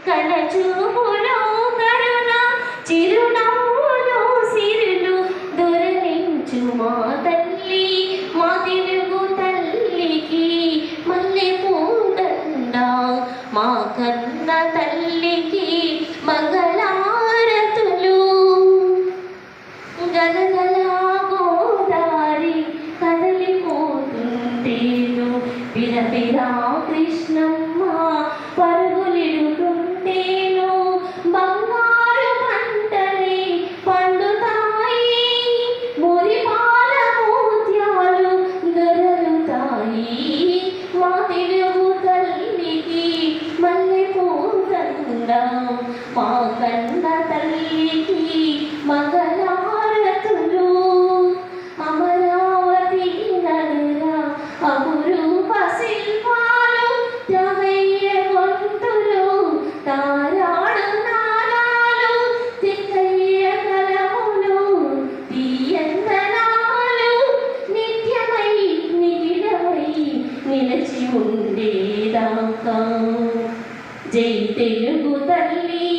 కలచూపులో కరుణ చిరునవ్వులో సిరులు దొరలించు మా తల్లి మా తెలుగు తల్లికి మల్లె పూదండ మా కన్న తల్లికి మంగళారతులు. గలగల గోదారి కదలిపోతుంటేను బిరబిరా కృష్ణమ్మ పరుగులిడుతుంటేను బంగారు పంటలే పండుతాయి మురిపాల ముత్యాలు దొరలుతాయి మా తెలుగు తల్లికి మల్లె పూదండ మా కన్న తల్లికి మంగళారతులు. అమరావతి నగర అపురూప శిల్పాలు త్యాగయ్య గొంతులు తారాడు నాదాలు తిక్కయ్య కలములు తీయందనాలు నిత్యమై నిగిడమై నిలచి ఉండేదాకా. జై తెలుగు తల్లి